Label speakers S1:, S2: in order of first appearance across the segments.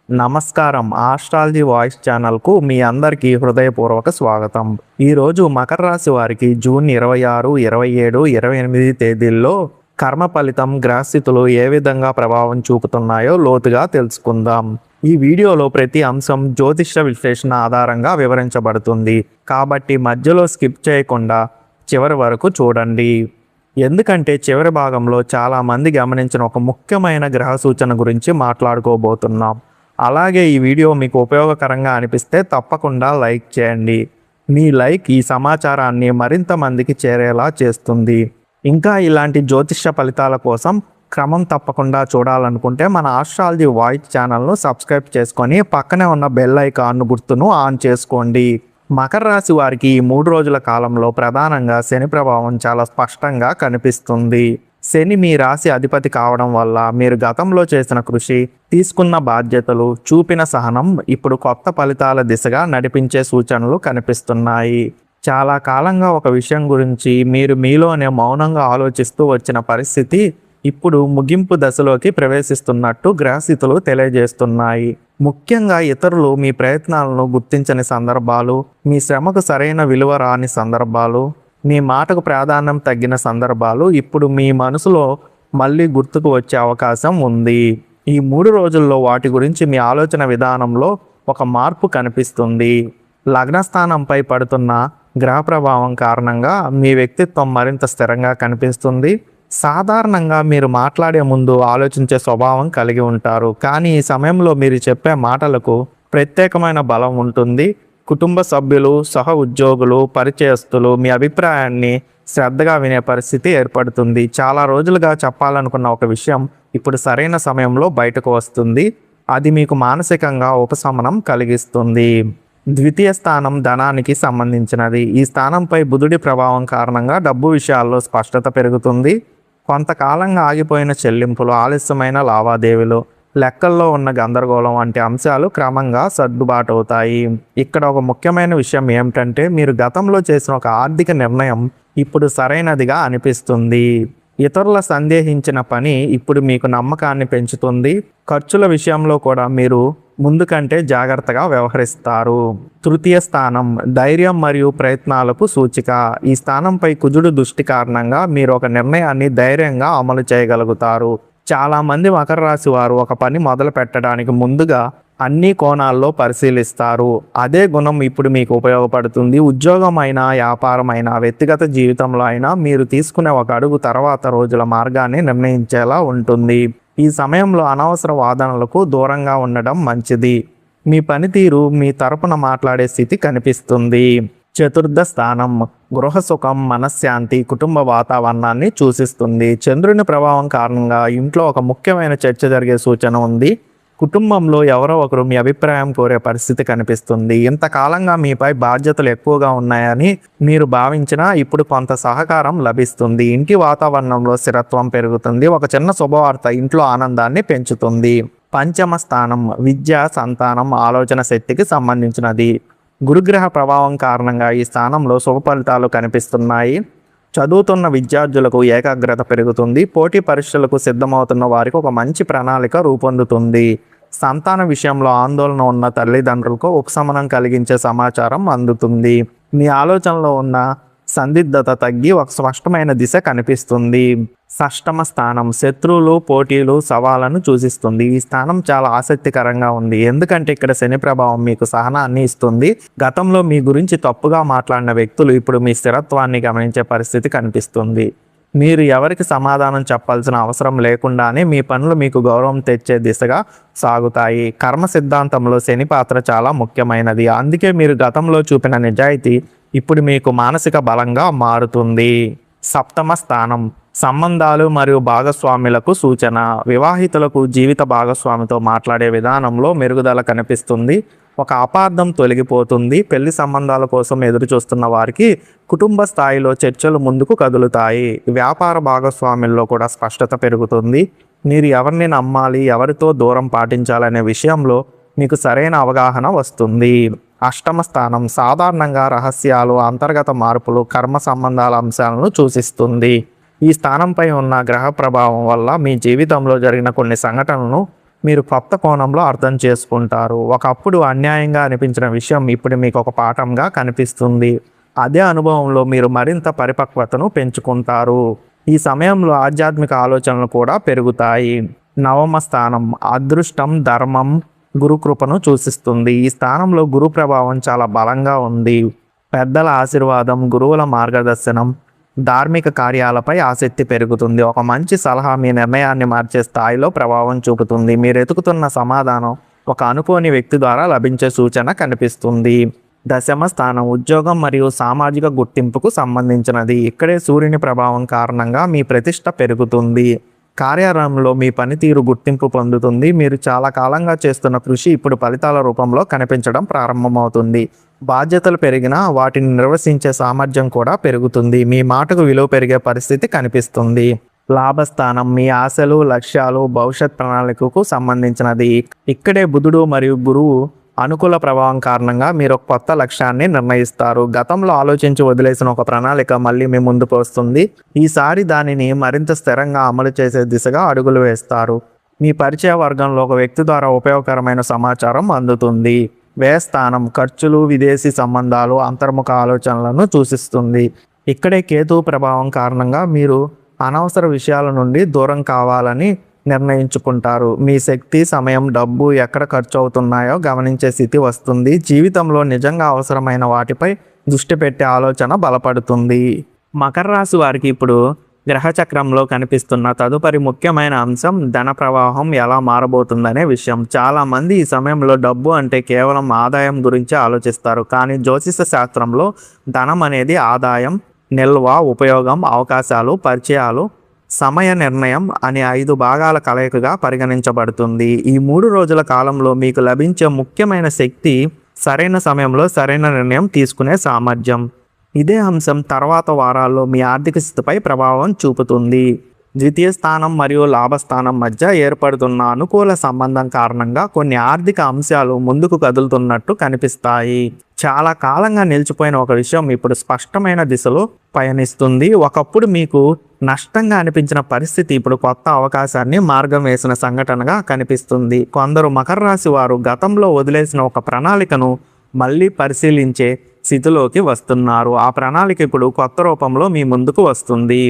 S1: నమస్కారం. Astrology voice ఛానల్కు మీ అందరికీ హృదయపూర్వక స్వాగతం. ఈరోజు మకర రాశి వారికి జూన్ 26, 27, 28 తేదీల్లో కర్మ ఫలితం, గ్రహస్థితులు ఏ విధంగా ప్రభావం చూపుతున్నాయో లోతుగా తెలుసుకుందాం. ఈ వీడియోలో ప్రతి అంశం జ్యోతిష్య విశ్లేషణ ఆధారంగా వివరించబడుతుంది, కాబట్టి మధ్యలో స్కిప్ చేయకుండా చివరి వరకు చూడండి. ఎందుకంటే చివరి భాగంలో చాలామంది గమనించిన ఒక ముఖ్యమైన గ్రహ సూచన గురించి మాట్లాడుకోబోతున్నాం. అలాగే ఈ వీడియో మీకు ఉపయోగకరంగా అనిపిస్తే తప్పకుండా లైక్ చేయండి. మీ లైక్ ఈ సమాచారాన్ని మరింత మందికి చేరేలా చేస్తుంది. ఇంకా ఇలాంటి జ్యోతిష్య ఫలితాల కోసం క్రమం తప్పకుండా చూడాలనుకుంటే మన ఆస్ట్రాలజీ వాయిస్ ఛానల్ను సబ్స్క్రైబ్ చేసుకొని పక్కనే ఉన్న బెల్ ఐకాన్ గుర్తును ఆన్ చేసుకోండి. మకర రాశి వారికి ఈ 3 రోజుల కాలంలో ప్రధానంగా శని ప్రభావం చాలా స్పష్టంగా కనిపిస్తుంది. శని మీ రాశి అధిపతి కావడం వల్ల మీరు గతంలో చేసిన కృషి, తీసుకున్న బాధ్యతలు, చూపిన సహనం ఇప్పుడు కొత్త ఫలితాల దిశగా నడిపించే సూచనలు కనిపిస్తున్నాయి. చాలా కాలంగా ఒక విషయం గురించి మీరు మీలోనే మౌనంగా ఆలోచిస్తూ వచ్చిన పరిస్థితి ఇప్పుడు ముగింపు దశలోకి ప్రవేశిస్తున్నట్టు గ్రహస్థితులు తెలియజేస్తున్నాయి. ముఖ్యంగా ఇతరులు మీ ప్రయత్నాలను గుర్తించని సందర్భాలు, మీ శ్రమకు సరైన విలువ రాని సందర్భాలు, మీ మాటకు ప్రాధాన్యం తగ్గిన సందర్భాలు ఇప్పుడు మీ మనసులో మళ్ళీ గుర్తుకు వచ్చే అవకాశం ఉంది. ఈ 3 రోజుల్లో వాటి గురించి మీ ఆలోచన విధానంలో ఒక మార్పు కనిపిస్తుంది. లగ్నస్థానంపై పడుతున్న గ్రహ ప్రభావం కారణంగా మీ వ్యక్తిత్వం మరింత స్థిరంగా కనిపిస్తుంది. సాధారణంగా మీరు మాట్లాడే ముందు ఆలోచించే స్వభావం కలిగి ఉంటారు, కానీ ఈ సమయంలో మీరు చెప్పే మాటలకు ప్రత్యేకమైన బలం ఉంటుంది. కుటుంబ సభ్యులు, సహ ఉద్యోగులు, పరిచయస్తులు మీ అభిప్రాయాన్ని శ్రద్ధగా వినే పరిస్థితి ఏర్పడుతుంది. చాలా రోజులుగా చెప్పాలనుకున్న ఒక విషయం ఇప్పుడు సరైన సమయంలో బయటకు వస్తుంది. అది మీకు మానసికంగా ఉపశమనం కలిగిస్తుంది. ద్వితీయ స్థానం ధనానికి సంబంధించినది. ఈ స్థానంపై బుధుడి ప్రభావం కారణంగా డబ్బు విషయాల్లో స్పష్టత పెరుగుతుంది. కొంతకాలంగా ఆగిపోయిన చెల్లింపులు, ఆలస్యమైన లావాదేవీలు, లెక్కల్లో ఉన్న గందరగోళం వంటి అంశాలు క్రమంగా సర్దుబాటు అవుతాయి. ఇక్కడ ఒక ముఖ్యమైన విషయం ఏమిటంటే మీరు గతంలో చేసిన ఒక ఆర్థిక నిర్ణయం ఇప్పుడు సరైనదిగా అనిపిస్తుంది. ఇతరుల సందేహించిన పని ఇప్పుడు మీకు నమ్మకాన్ని పెంచుతుంది. ఖర్చుల విషయంలో కూడా మీరు ముందు కంటే జాగ్రత్తగా వ్యవహరిస్తారు. తృతీయ స్థానం ధైర్యం మరియు ప్రయత్నాలకు సూచిక. ఈ స్థానంపై కుజుడు దృష్టి కారణంగా మీరు ఒక నిర్ణయాన్ని ధైర్యంగా అమలు చేయగలుగుతారు. చాలామంది మకర రాశి వారు ఒక పని మొదలు పెట్టడానికి ముందుగా అన్ని కోణాల్లో పరిశీలిస్తారు. అదే గుణం ఇప్పుడు మీకు ఉపయోగపడుతుంది. ఉద్యోగం అయినా, వ్యాపారం అయినా, వ్యక్తిగత జీవితంలో అయినా మీరు తీసుకునే ఒక అడుగు తర్వాత రోజుల మార్గాన్ని నిర్ణయించేలా ఉంటుంది. ఈ సమయంలో అనవసర వాదనలకు దూరంగా ఉండడం మంచిది. మీ పనితీరు మీ తరపున మాట్లాడే స్థితి కనిపిస్తుంది. చతుర్థ స్థానం గృహ సుఖం, మనశ్శాంతి, కుటుంబ వాతావరణాన్ని సూచిస్తుంది. చంద్రుని ప్రభావం కారణంగా ఇంట్లో ఒక ముఖ్యమైన చర్చ జరిగే సూచన ఉంది. కుటుంబంలో ఎవరో ఒకరు మీ అభిప్రాయం కోరే పరిస్థితి కనిపిస్తుంది. ఇంతకాలంగా మీపై బాధ్యతలు ఎక్కువగా ఉన్నాయని మీరు భావించినా ఇప్పుడు కొంత సహకారం లభిస్తుంది. ఇంటి వాతావరణంలో స్థిరత్వం పెరుగుతుంది. ఒక చిన్న శుభవార్త ఇంట్లో ఆనందాన్ని పెంచుతుంది. పంచమ స్థానం విద్య, సంతానం, ఆలోచన శక్తికి సంబంధించినది. గురుగ్రహ ప్రభావం కారణంగా ఈ స్థానంలో శుభ ఫలితాలు కనిపిస్తున్నాయి. చదువుతున్న విద్యార్థులకు ఏకాగ్రత పెరుగుతుంది. పోటీ పరీక్షలకు సిద్ధమవుతున్న వారికి ఒక మంచి ప్రణాళిక రూపొందుతుంది. సంతాన విషయంలో ఆందోళన ఉన్న తల్లిదండ్రులకు ఉపశమనం కలిగించే సమాచారం అందుతుంది. మీ ఆలోచనలో ఉన్న సందిగ్ధత తగ్గి ఒక స్పష్టమైన దిశ కనిపిస్తుంది. షష్టమ స్థానం శత్రువులు, పోటీలు, సవాళ్లను సూచిస్తుంది. ఈ స్థానం చాలా ఆసక్తికరంగా ఉంది, ఎందుకంటే ఇక్కడ శని ప్రభావం మీకు సహనాన్ని ఇస్తుంది. గతంలో మీ గురించి తప్పుగా మాట్లాడిన వ్యక్తులు ఇప్పుడు మీ స్థిరత్వాన్ని గమనించే పరిస్థితి కనిపిస్తుంది. మీరు ఎవరికి సమాధానం చెప్పాల్సిన అవసరం లేకుండానే మీ పనులు మీకు గౌరవం తెచ్చే దిశగా సాగుతాయి. కర్మ సిద్ధాంతంలో శని పాత్ర చాలా ముఖ్యమైనది. అందుకే మీరు గతంలో చూపిన నిజాయితీ ఇప్పుడు మీకు మానసిక బలంగా మారుతుంది. సప్తమ స్థానం సంబంధాలు మరియు భాగస్వాములకు సూచన. వివాహితులకు జీవిత భాగస్వామితో మాట్లాడే విధానంలో మెరుగుదల కనిపిస్తుంది. ఒక అపార్థం తొలగిపోతుంది. పెళ్లి సంబంధాల కోసం ఎదురు చూస్తున్న వారికి కుటుంబ స్థాయిలో చర్చలు ముందుకు కదులుతాయి. వ్యాపార భాగస్వాముల్లో కూడా స్పష్టత పెరుగుతుంది. మీరు ఎవరిని నమ్మాలి, ఎవరితో దూరం పాటించాలనే విషయంలో మీకు సరైన అవగాహన వస్తుంది. అష్టమ స్థానం సాధారణంగా రహస్యాలు, అంతర్గత మార్పులు, కర్మ సంబంధాల అంశాలను సూచిస్తుంది. ఈ స్థానంపై ఉన్న గ్రహ ప్రభావం వల్ల మీ జీవితంలో జరిగిన కొన్ని సంఘటనలను మీరు కొత్త కోణంలో అర్థం చేసుకుంటారు. ఒకప్పుడు అన్యాయంగా అనిపించిన విషయం ఇప్పుడు మీకు ఒక పాఠంగా కనిపిస్తుంది. అదే అనుభవంలో మీరు మరింత పరిపక్వతను పెంచుకుంటారు. ఈ సమయంలో ఆధ్యాత్మిక ఆలోచనలు కూడా పెరుగుతాయి. నవమ స్థానం అదృష్టం, ధర్మం, గురుకృపను సూచిస్తుంది. ఈ స్థానంలో గురు ప్రభావం చాలా బలంగా ఉంది. పెద్దల ఆశీర్వాదం, గురువుల మార్గదర్శనం, ధార్మిక కార్యాలపై ఆసక్తి పెరుగుతుంది. ఒక మంచి సలహా మీ నిర్ణయాన్ని మార్చే స్థాయిలో ప్రభావం చూపుతుంది. మీరు ఎతుకుతున్న సమాధానం ఒక అనుకోని వ్యక్తి ద్వారా లభించే సూచన కనిపిస్తుంది. దశమ స్థానం ఉద్యోగం మరియు సామాజిక గుర్తింపుకు సంబంధించినది. ఇక్కడే సూర్యుని ప్రభావం కారణంగా మీ ప్రతిష్ట పెరుగుతుంది. కార్యాలయంలో మీ పనితీరు గుర్తింపు పొందుతుంది. మీరు చాలా కాలంగా చేస్తున్న కృషి ఇప్పుడు ఫలితాల రూపంలో కనిపించడం ప్రారంభమవుతుంది. బాధ్యతలు పెరిగినా వాటిని నిర్వహించే సామర్థ్యం కూడా పెరుగుతుంది. మీ మాటకు విలువ పెరిగే పరిస్థితి కనిపిస్తుంది. లాభస్థానం మీ ఆశలు, లక్ష్యాలు, భవిష్యత్ ప్రణాళికకు సంబంధించినది. ఇక్కడే బుధుడు మరియు గురువు అనుకూల ప్రభావం కారణంగా మీరు ఒక కొత్త లక్ష్యాన్ని నిర్ణయిస్తారు. గతంలో ఆలోచించి వదిలేసిన ఒక ప్రణాళిక మళ్ళీ మీ ముందుకు వస్తుంది. ఈసారి దానిని మరింత స్థిరంగా అమలు చేసే దిశగా అడుగులు వేస్తారు. మీ పరిచయ వర్గంలో ఒక వ్యక్తి ద్వారా ఉపయోగకరమైన సమాచారం అందుతుంది. వ్యయస్థానం ఖర్చులు, విదేశీ సంబంధాలు, అంతర్ముఖ ఆలోచనలను సూచిస్తుంది. ఇక్కడే కేతువు ప్రభావం కారణంగా మీరు అనవసర విషయాల నుండి దూరం కావాలని నిర్ణయించుకుంటారు. మీ శక్తి, సమయం, డబ్బు ఎక్కడ ఖర్చు అవుతున్నాయో గమనించే స్థితి వస్తుంది. జీవితంలో నిజంగా అవసరమైన వాటిపై దృష్టి పెట్టే ఆలోచన బలపడుతుంది. మకర రాశి వారికి ఇప్పుడు గ్రహచక్రంలో కనిపిస్తున్న తదుపరి ముఖ్యమైన అంశం ధన ప్రవాహం ఎలా మారబోతుందనే విషయం. చాలామంది ఈ సమయంలో డబ్బు అంటే కేవలం ఆదాయం గురించి ఆలోచిస్తారు. కానీ జ్యోతిష శాస్త్రంలో ధనం అనేది ఆదాయం, నిల్వ, ఉపయోగం, అవకాశాలు, పరిచయాలు, సమయ నిర్ణయం అనే 5 భాగాల కలయికగా పరిగణించబడుతుంది. ఈ 3 రోజుల కాలంలో మీకు లభించే ముఖ్యమైన శక్తి సరైన సమయంలో సరైన నిర్ణయం తీసుకునే సామర్థ్యం. ఇదే అంశం తర్వాత వారాల్లో మీ ఆర్థిక స్థితిపై ప్రభావం చూపుతుంది. ద్వితీయ స్థానం మరియు లాభస్థానం మధ్య ఏర్పడుతున్న అనుకూల సంబంధం కారణంగా కొన్ని ఆర్థిక అంశాలు ముందుకు కదులుతున్నట్టు కనిపిస్తాయి. చాలా కాలంగా నిలిచిపోయిన ఒక విషయం ఇప్పుడు స్పష్టమైన దిశలో పయనిస్తుంది. ఒకప్పుడు మీకు నష్టంగా అనిపించిన పరిస్థితి ఇప్పుడు కొత్త అవకాశాన్ని మార్గం వేసిన సంఘటనగా కనిపిస్తుంది. కొందరు మకర రాశి వారు గతంలో వదిలేసిన ఒక ప్రణాళికను మళ్ళీ పరిశీలించే స్థితిలోకి వస్తున్నారు. ఆ ప్రణాళిక ఇప్పుడు కొత్త రూపంలో మీ ముందుకు వస్తుంది.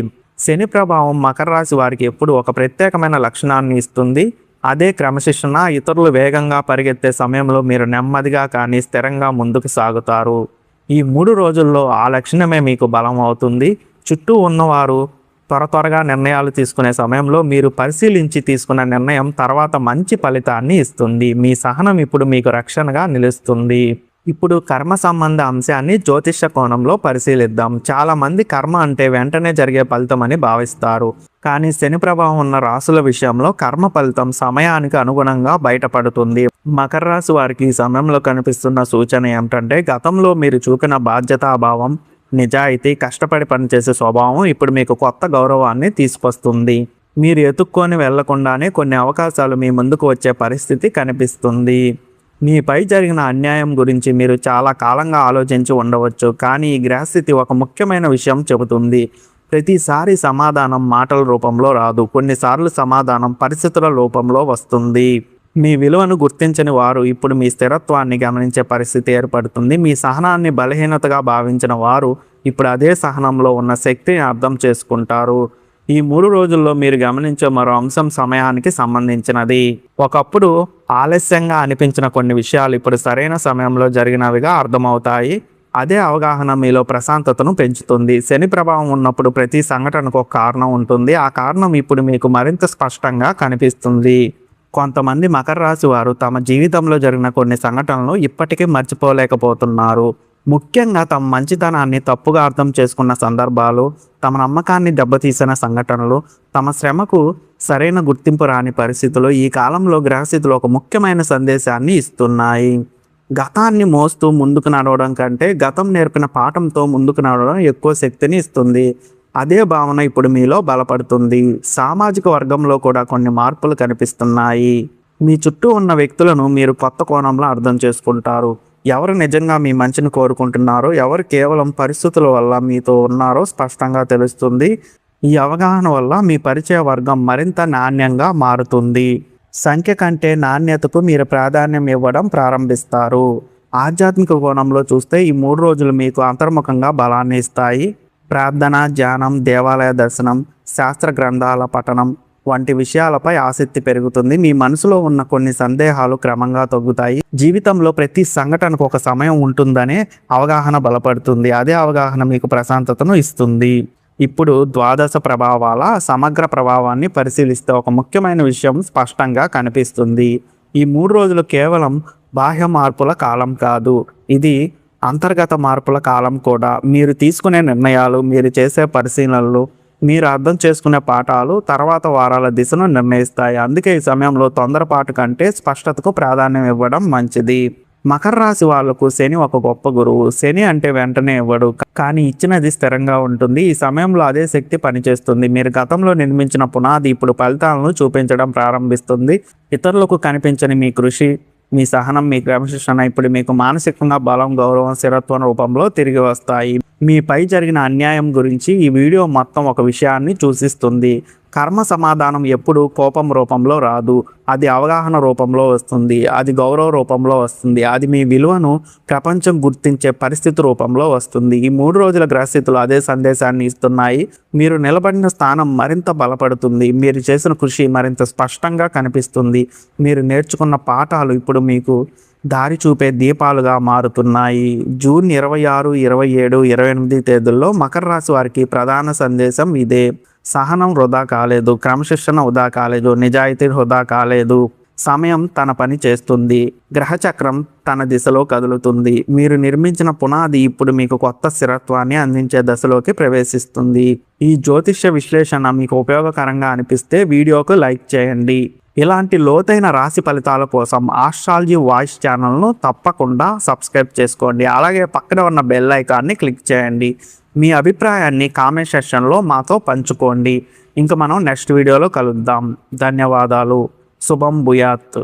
S1: శని ప్రభావం మకర రాశి వారికి ఎప్పుడు ఒక ప్రత్యేకమైన లక్షణాన్ని ఇస్తుంది. అదే క్రమశిక్షణ. ఇతరులు వేగంగా పరిగెత్తే సమయంలో మీరు నెమ్మదిగా కానీ స్థిరంగా ముందుకు సాగుతారు. ఈ 3 రోజుల్లో ఆ లక్షణమే మీకు బలం అవుతుంది. చుట్టూ ఉన్నవారు త్వరగా నిర్ణయాలు తీసుకునే సమయంలో మీరు పరిశీలించి తీసుకున్న నిర్ణయం తర్వాత మంచి ఫలితాన్ని ఇస్తుంది. మీ సహనం ఇప్పుడు మీకు రక్షణగా నిలుస్తుంది. ఇప్పుడు కర్మ సంబంధ అంశాన్ని జ్యోతిష కోణంలో పరిశీలిద్దాం. చాలా మంది కర్మ అంటే వెంటనే జరిగే ఫలితం అని భావిస్తారు. కానీ శని ప్రభావం ఉన్న రాశుల విషయంలో కర్మ ఫలితం సమయానికి అనుగుణంగా బయటపడుతుంది. మకర రాశి వారికి ఈ సమయంలో కనిపిస్తున్న సూచన ఏమిటంటే గతంలో మీరు చూపిన బాధ్యతాభావం, నిజాయితీ, కష్టపడి పనిచేసే స్వభావం ఇప్పుడు మీకు కొత్త గౌరవాన్ని తీసుకొస్తుంది. మీరు ఎత్తుక్కొని వెళ్లకుండానే కొన్ని అవకాశాలు మీ ముందుకు వచ్చే పరిస్థితి కనిపిస్తుంది. మీపై జరిగిన అన్యాయం గురించి మీరు చాలా కాలంగా ఆలోచించి ఉండవచ్చు. కానీ ఈ గ్రహస్థితి ఒక ముఖ్యమైన విషయం చెబుతుంది. ప్రతిసారి సమాధానం మాటల రూపంలో రాదు. కొన్నిసార్లు సమాధానం పరిస్థితుల రూపంలో వస్తుంది. మీ విలువను గుర్తించని వారు ఇప్పుడు మీ స్థిరత్వాన్ని గమనించే పరిస్థితి ఏర్పడుతుంది. మీ సహనాన్ని బలహీనతగా భావించిన వారు ఇప్పుడు అదే సహనంలో ఉన్న శక్తిని అర్థం చేసుకుంటారు. ఈ 3 రోజుల్లో మీరు గమనించే మరో అంశం సమయానికి సంబంధించినది. ఒకప్పుడు ఆలస్యంగా అనిపించిన కొన్ని విషయాలు ఇప్పుడు సరైన సమయంలో జరిగినవిగా అర్థమవుతాయి. అదే అవగాహన మీలో ప్రశాంతతను పెంచుతుంది. శని ప్రభావం ఉన్నప్పుడు ప్రతి సంఘటనకు ఒక కారణం ఉంటుంది. ఆ కారణం ఇప్పుడు మీకు మరింత స్పష్టంగా కనిపిస్తుంది. కొంతమంది మకర రాశి వారు తమ జీవితంలో జరిగిన కొన్ని సంఘటనలు ఇప్పటికీ మర్చిపోలేకపోతున్నారు. ముఖ్యంగా తమ మంచితనాన్ని తప్పుగా అర్థం చేసుకున్న సందర్భాలు, తమ నమ్మకాన్ని దెబ్బతీసిన సంఘటనలు, తమ శ్రమకు సరైన గుర్తింపు రాని పరిస్థితులు ఈ కాలంలో గ్రహస్థితులు ఒక ముఖ్యమైన సందేశాన్ని ఇస్తున్నాయి. గతాన్ని మోస్తూ ముందుకు నడవడం కంటే గతం నేర్పిన పాఠంతో ముందుకు నడవడం ఎక్కువ శక్తిని ఇస్తుంది. అదే భావన ఇప్పుడు మీలో బలపడుతుంది. సామాజిక వర్గంలో కూడా కొన్ని మార్పులు కనిపిస్తున్నాయి. మీ చుట్టూ ఉన్న వ్యక్తులను మీరు కొత్త కోణంలో అర్థం చేసుకుంటారు. ఎవరు నిజంగా మీ మంచిని కోరుకుంటున్నారో, ఎవరు కేవలం పరిస్థితుల వల్ల మీతో ఉన్నారో స్పష్టంగా తెలుస్తుంది. ఈ అవగాహన వల్ల మీ పరిచయ వర్గం మరింత నాణ్యంగా మారుతుంది. సంఖ్య కంటే నాణ్యతకు మీరు ప్రాధాన్యం ఇవ్వడం ప్రారంభిస్తారు. ఆధ్యాత్మిక కోణంలో చూస్తే ఈ 3 రోజులు మీకు అంతర్ముఖంగా బలాన్ని ఇస్తాయి. ప్రార్థన, ధ్యానం, దేవాలయ దర్శనం, శాస్త్ర గ్రంథాల పఠనం వంటి విషయాలపై ఆసక్తి పెరుగుతుంది. మీ మనసులో ఉన్న కొన్ని సందేహాలు క్రమంగా తగ్గుతాయి. జీవితంలో ప్రతి సంఘటనకు ఒక సమయం ఉంటుందనే అవగాహన బలపడుతుంది. అదే అవగాహన మీకు ప్రశాంతతను ఇస్తుంది. ఇప్పుడు ద్వాదశ ప్రభావాల సమగ్ర ప్రభావాన్ని పరిశీలిస్తే ఒక ముఖ్యమైన విషయం స్పష్టంగా కనిపిస్తుంది. ఈ 3 రోజులు కేవలం బాహ్య మార్పుల కాలం కాదు, ఇది అంతర్గత మార్పుల కాలం కూడా. మీరు తీసుకునే నిర్ణయాలు, మీరు చేసే పరిశీలనలు, మీరు అర్థం చేసుకునే పాఠాలు తర్వాత వారాల దిశను నిర్ణయిస్తాయి. అందుకే ఈ సమయంలో తొందరపాటు కంటే స్పష్టతకు ప్రాధాన్యం ఇవ్వడం మంచిది. మకర రాశి వాళ్లకు శని ఒక గొప్ప గురువు. శని అంటే వెంటనే ఇవ్వడు, కానీ ఇచ్చినది స్థిరంగా ఉంటుంది. ఈ సమయంలో అదే శక్తి పనిచేస్తుంది. మీరు గతంలో నిర్మించిన పునాది ఇప్పుడు ఫలితాలను చూపించడం ప్రారంభిస్తుంది. ఇతరులకు కనిపించని మీ కృషి, మీ సహనం, మీ క్రమశిక్షణ ఇప్పుడు మీకు మానసికంగా బలం, గౌరవం, స్థిరత్వం రూపంలో తిరిగి వస్తాయి. మీపై జరిగిన అన్యాయం గురించి ఈ వీడియో మొత్తం ఒక విషయాన్ని సూచిస్తుంది. కర్మ సమాధానం ఎప్పుడు కోపం రూపంలో రాదు, అది అవగాహన రూపంలో వస్తుంది, అది గౌరవ రూపంలో వస్తుంది, అది మీ విలువను ప్రపంచం గుర్తించే పరిస్థితి రూపంలో వస్తుంది. ఈ 3 రోజుల గ్రహస్థితులు అదే సందేశాన్ని ఇస్తున్నాయి. మీరు నిలబడిన స్థానం మరింత బలపడుతుంది, మీరు చేసిన కృషి మరింత స్పష్టంగా కనిపిస్తుంది, మీరు నేర్చుకున్న పాఠాలు ఇప్పుడు మీకు దారి చూపే దీపాలుగా మారుతున్నాయి. జూన్ 26, 27, 28 తేదీల్లో మకర రాశి వారికి ప్రధాన సందేశం ఇదే. సహనం వృధా కాలేదు, క్రమశిక్షణ వృధా కాలేదు, నిజాయితీ వృధా కాలేదు. సమయం తన పని చేస్తుంది, గ్రహచక్రం తన దిశలో కదులుతుంది. మీరు నిర్మించిన పునాది ఇప్పుడు మీకు కొత్త స్థిరత్వాన్ని అందించే దశలోకి ప్రవేశిస్తుంది. ఈ జ్యోతిష్య విశ్లేషణ మీకు ఉపయోగకరంగా అనిపిస్తే వీడియోకు లైక్ చేయండి. ఇలాంటి లోతైన రాశి ఫలితాల కోసం ఆస్ట్రాలజీ వాయిస్ ఛానల్ను తప్పకుండా సబ్స్క్రైబ్ చేసుకోండి. అలాగే పక్కన ఉన్న బెల్ ఐకాన్ని క్లిక్ చేయండి. మీ అభిప్రాయాన్ని కామెంట్ సెక్షన్లో మాతో పంచుకోండి. ఇంకా మనం నెక్స్ట్ వీడియోలో కలుద్దాం. ధన్యవాదాలు. శుభం భూయాత్.